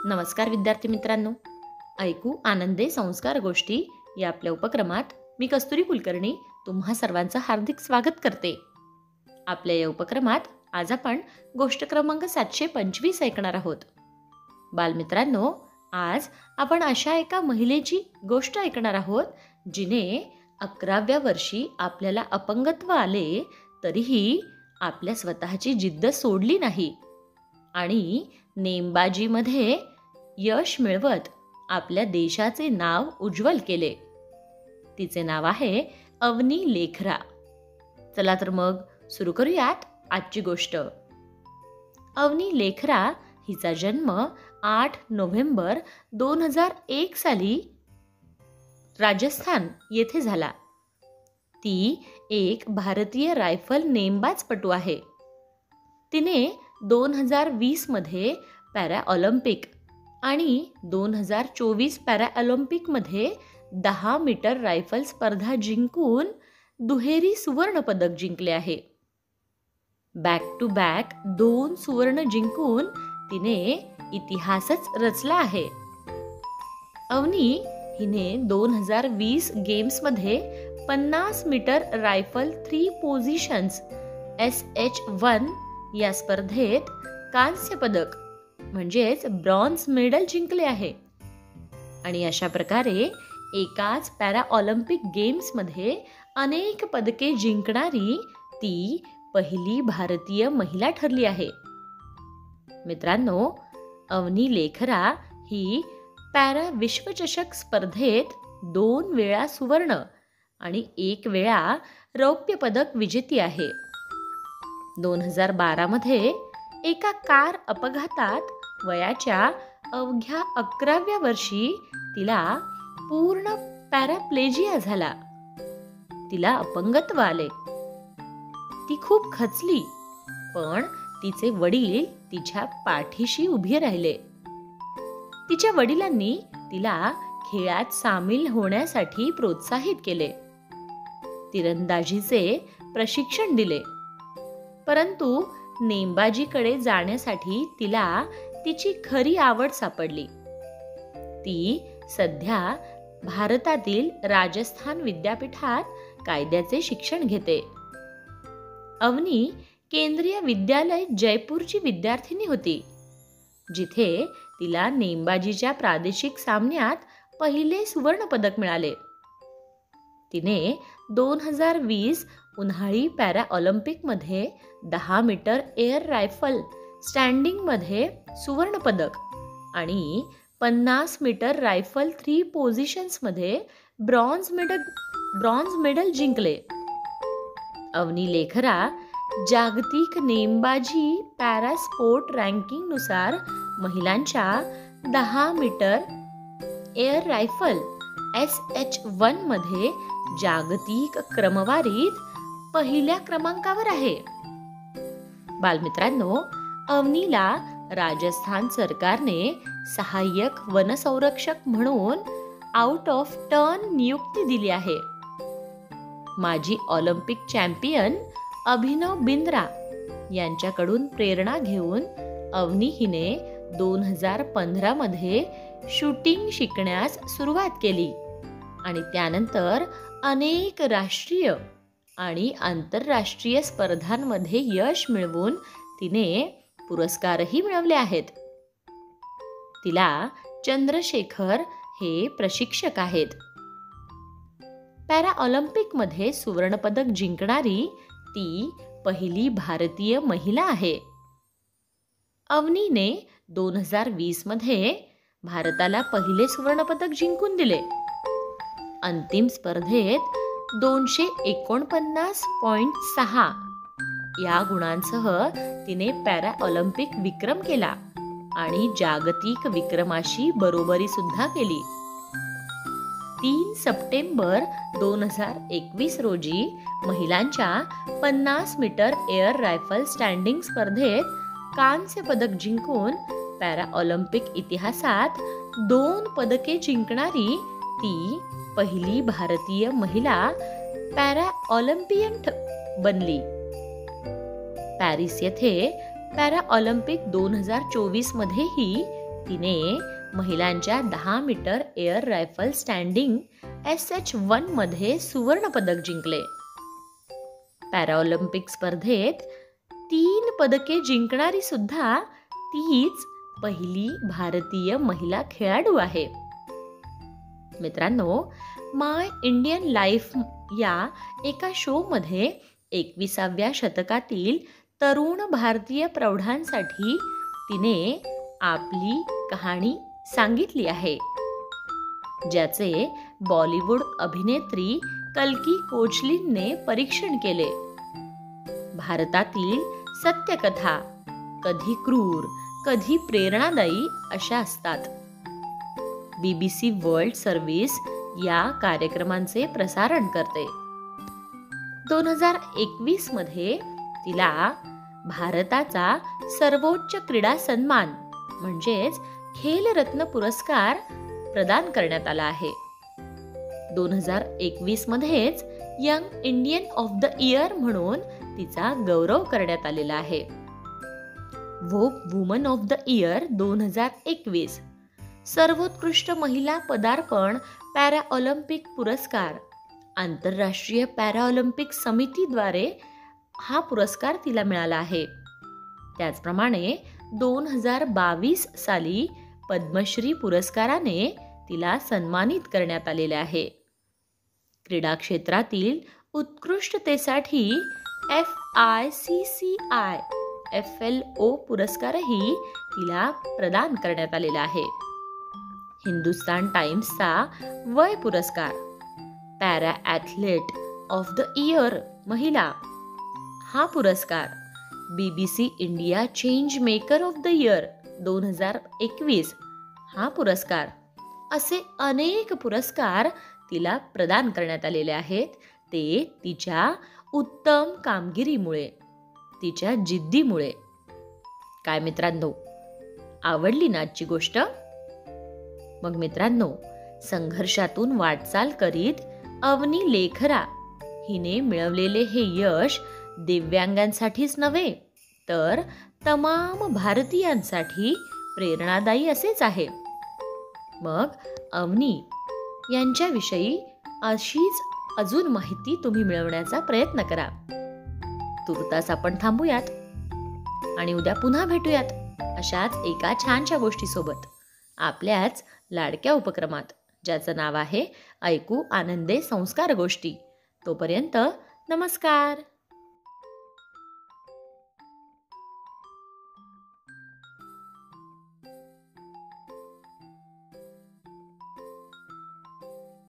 नमस्कार विद्यार्थी मित्रांनो, ऐकू आनंदे संस्कार गोष्टी या आपल्या उपक्रमात मी कस्तुरी कुलकर्णी तुम्हा सर्वांचं हार्दिक स्वागत करते. आपल्या या उपक्रमात आज आपण गोष्ट क्रमांक 725 ऐकणार आहोत. बालमित्रांनो, आज आपण अशा एका महिलेची गोष्ट ऐकणार आहोत जिने 11व्या वर्षी आपल्याला अपंगत्व आले तरीही आपल्या स्वतःची जिद्द सोडली नाही आणि नेमबाजीमध्ये यश मिळवत आपल्या देशाचे नाव उज्ज्वल केले. तिचे नाव आहे अवनी लेखरा. चला तर मग सुरू करूयात आजची गोष्ट. अवनी लेखरा हिचा जन्म 8 नोव्हेंबर 2001 साली राजस्थान येथे झाला. ती एक भारतीय रायफल नेमबाजपटू आहे. तिने 2020 मध्ये पॅरा ऑलिम्पिक आणि 2024 पॅरा ऑलिम्पिकमध्ये 10 मीटर रायफल स्पर्धा जिंकून दुहेरी सुवर्ण पदक जिंकले आहे. बॅक टू बॅक 2 सुवर्ण जिंकून तिने इतिहासच रचला आहे. अवनी हिने 2020 गेम्समध्ये 50 मीटर रायफल 3 पोझिशन्स SH1 या स्पर्धेत कांस्य पदक म्हणजेच ब्रॉन्झ मेडल जिंकले आहे. आणि अशा प्रकारे एकाच पॅरा ऑलिम्पिक गेम्समध्ये अनेक पदके जिंकणारी ती पहिली भारतीय महिला ठरली आहे. मित्रांनो, अवनी लेखरा ही पॅरा विश्वचषक स्पर्धेत 2 वेळा सुवर्ण आणि 1 वेळा रौप्य पदक विजेती आहे. 2012 मध्ये एका कार अपघातात वयाच्या अवघ्या 11व्या वर्षी तिला पूर्ण पॅराप्लेजिया झाला. तिला अपंगत्व आले. ती खूप खचली, पण तिचे वडील तिच्या पाठीशी उभे राहिले. तिच्या वडिलांनी तिला खेळात सामील होण्यासाठी प्रोत्साहित केले. तिरंदाजीचे प्रशिक्षण दिले. परंतु नेमबाजीकडे जाण्यासाठी तिला तिची खरी आवड सापडली. ती सध्या भारतातील राजस्थान विद्यापीठात कायद्याचे शिक्षण घेते. अवनी केंद्रीय विद्यालय जयपूरची विद्यार्थिनी होती, जिथे तिला नेमबाजीच्या प्रादेशिक सामन्यात पहिले सुवर्ण पदक मिळाले. तिने 2020 उन्हाळी पॅरा ऑलिम्पिकमध्ये 10 मीटर एअर रायफल स्टँडिंगमध्ये सुवर्ण पदक आणि 50 मीटर रायफल 3 पोझिशन्समध्ये ब्रॉन्झ मेडल जिंकले. अवनी लेखरा जागतिक नेमबाजी पॅरा स्पोर्ट रँकिंगनुसार महिलांच्या 10 मीटर एअर रायफल SH1 मध्ये जागतिक क्रमवारीत पहिल्या क्रमांकावर आहे. बालमित्रांनो, अवनीला राजस्थान सरकारने सहाय्यक वनसंरक्षक म्हणून आउट ऑफ टर्न नियुक्ती दिली आहे. माजी ऑलिम्पिक चॅम्पियन अभिनव बिंद्रा यांच्याकडून प्रेरणा घेऊन अवनी हिने 2015 मध्ये शूटिंग शिकण्यास सुरुवात केली आणि त्यानंतर अनेक राष्ट्रीय आणि आंतरराष्ट्रीय स्पर्धांमध्ये यश मिळवून तिने पुरस्कारही मिळवले आहेत. तिला चंद्रशेखर हे प्रशिक्षक आहेत. पॅरा ऑलिम्पिकमध्ये सुवर्ण पदक जिंकणारी ती पहिली भारतीय महिला आहे. अवनीने 2020 मध्ये भारताला पहिले सुवर्ण पदक जिंकून दिले. अंतिम स्पर्धेत 249.6 या गुणांसह तिने पॅरा ऑलिम्पिक विक्रम केला आणि जागतिक विक्रमाशी बरोबरी सुद्धा केली. 3 सप्टेंबर 2021 रोजी महिलांच्या 50 मीटर एअर रायफल स्टँडिंग स्पर्धेत कांस्य पदक जिंकून पॅरा ऑलिम्पिक इतिहासात 2 पदके जिंकणारी ती पहिली भारतीय महिला पॅरा ऑलिम्पियन बनली. पॅरिस येथे पॅरा ऑलिम्पिक 2024 मध्येही तिने महिलांच्या 10 metre air rifle standing SH1 मध्ये सुवर्ण पदक जिंकले. पॅराऑलिम्पिक स्पर्धेत 3 पदके जिंकणारी सुद्धा तीच पहिली भारतीय महिला खेळाडू आहे. मित्रांनो, माय इंडियन लाईफ या एका शो मध्ये 21व्या शतकातील तरुण भारतीय प्रौढांसाठी तिने आपली कहाणी सांगितली आहे, ज्याचे बॉलिवूड अभिनेत्री कल्की कोचलिनने परीक्षण केले. भारतातील सत्यकथा कधी क्रूर, कधी प्रेरणादायी अशा असतात. BBC वर्ल्ड सर्व्हिस या कार्यक्रमांचे प्रसारण करते. 2021 मध्ये तिला भारताचा सर्वोच्च क्रीडा सन्मान म्हणजेच खेलरत्न पुरस्कार प्रदान करण्यात आला आहे. 2021 मध्येच young Indian of the year म्हणून तिचा गौरव करण्यात आलेला आहे. व्होक वुमन ऑफ द इयर 2021, सर्वोत्कृष्ट महिला पदार्पण पॅराऑलिम्पिक पुरस्कार, आंतरराष्ट्रीय पॅराऑलिम्पिक समितीद्वारे हा पुरस्कार तिला मिळाला आहे. त्याचप्रमाणे 2022 साली पद्मश्री पुरस्काराने तिला सन्मानित करण्यात आलेले आहे. क्रीडा क्षेत्रातील उत्कृष्टतेसाठी FICCI FLO पुरस्कारही तिला प्रदान करण्यात आलेला आहे. हिंदुस्तान टाइम्सचा वय पुरस्कार, para athlete of the year महिला हा पुरस्कार, BBC India change maker of the year 2021 हा पुरस्कार, असे अनेक पुरस्कार तिला प्रदान करण्यात आलेले आहेत. ते तिच्या उत्तम कामगिरीमुळे, तिच्या जिद्दीमुळे. काय मित्रांनो, आवडली ना आजची गोष्ट? मग मित्रांनो, संघर्षातून वाटचाल करीत अवनी लेखरा हिने मिळवलेले हे यश दिव्यांगांसाठीच नव्हे तर तमाम भारतीयांसाठी प्रेरणादायी असेच आहे. मग अवनी यांच्याविषयी अशीच अजून माहिती तुम्ही मिळवण्याचा प्रयत्न करा. तुर्तास आपण थांबूयात आणि उद्या पुन्हा भेटूयात अशाच एका छानशा गोष्टीसोबत, आपल्याच लाडक्या उपक्रमात, ज्याचं नाव आहे ऐकू आनंदे संस्कार गोष्टी. तोपर्यंत नमस्कार.